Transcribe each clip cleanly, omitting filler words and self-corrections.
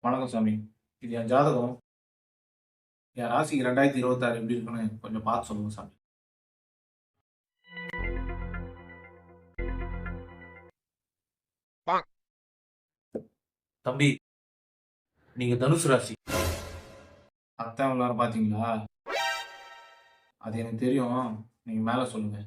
வணக்கம் சாமி. இது என் ஜாதகம். என் ராசிக்கு 2026 எப்படி இருக்குன்னு கொஞ்சம் பார்த்து சொல்லுங்க சாமி. தம்பி, நீங்க தனுசு ராசி. அத்தான் எல்லாரும் பாத்தீங்களா? அது எனக்கு தெரியும். நீங்க மேல சொல்லுங்க.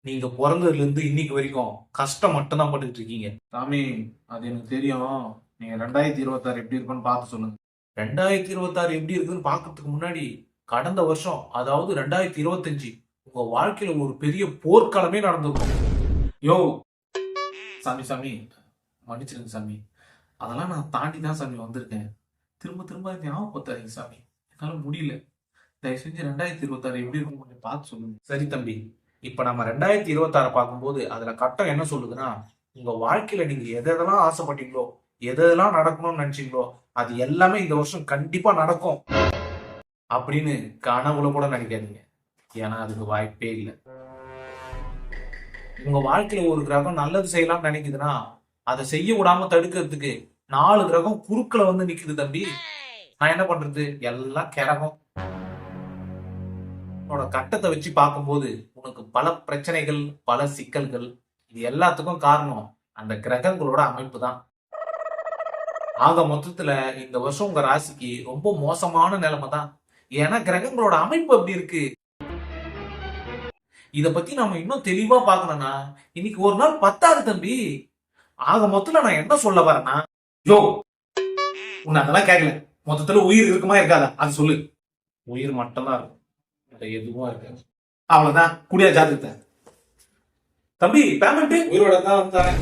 நீங்க பிறந்ததுல இருந்து இன்னைக்கு வரைக்கும் கஷ்டம் மட்டும் தான் பட்டுக்கிட்டு இருக்கீங்க. சாமி, அது எனக்கு தெரியும். நீங்க 2026 எப்படி இருக்குன்னு பார்த்து சொல்லுங்க. 2026 எப்படி இருக்குன்னு பார்க்கறதுக்கு முன்னாடி கடந்த வருஷம், அதாவது 2025 உங்க வாழ்க்கையில ஒரு பெரிய போர்க்களமே நடந்திருக்கும். யோ சாமி சாமி, மன்னிச்சிருங்க சாமி. அதெல்லாம் நான் தாண்டி தான் சாமி வந்திருக்கேன். திரும்ப திரும்ப ஞாபகப்படுத்தாதீங்க சாமி. என்னால முடியல. தயவு செஞ்சு 2026 எப்படி இருக்கும் கொஞ்சம் பார்த்து சொல்லுங்க. சரி தம்பி, இப்ப நம்ம 2026 பார்க்கும்போது அதுல கட்டம் என்ன சொல்லுதுன்னா, உங்க வாழ்க்கையில நீங்க எதெல்லாம் ஆசைப்பட்டீங்களோ, எதெல்லாம் நடக்கணும்னு நினைச்சீங்களோ, அது எல்லாமே இந்த வருஷம் கண்டிப்பா நடக்கும் அப்படின்னு கனவுல கூட நினைக்காதீங்க. ஏன்னா அதுக்கு வாய்ப்பே இல்லை. உங்க வாழ்க்கையில ஒரு கிரகம் நல்லது செய்யலாம்னு நினைக்குதுன்னா, அதை செய்ய விடாம தடுக்கிறதுக்கு 4 கிரகம் குறுக்களை வந்து நிக்குது தம்பி. நான் என்ன பண்றது? எல்லாம் கிரகம். உன்னோட கட்டத்தை வச்சு பார்க்கும்போது உனக்கு பல பிரச்சனைகள், பல சிக்கல்கள், இது எல்லாத்துக்கும் காரணம் அந்த கிரகங்களோட அமைப்பு தான். ஆக மொத்தத்துல இந்த வருஷம் உங்க ராசிக்கு ரொம்ப மோசமான நிலைமை தான். ஏன்னா கிரகங்களோட அமைப்பு அப்படி இருக்கு. இத பத்தி நம்ம இன்னும் தெளிவா பார்க்கணும்னா இன்னைக்கு ஒரு நாள் பத்தாது தம்பி. ஆக மொத்தத்துல நான் என்ன சொல்ல வரேன்னா, யோ உன்னை அதெல்லாம் கேட்கல. மொத்தத்துல உயிர் இருக்குமா இருக்காதா அது சொல்லு. உயிர் மட்டும்தான் இருக்கும், எதுவும் இருக்காது. அவ்வளவுதான். குடியா ஜாதகத்தை. தம்பி பேமெண்ட் உயிரோட தான் வந்தேன்.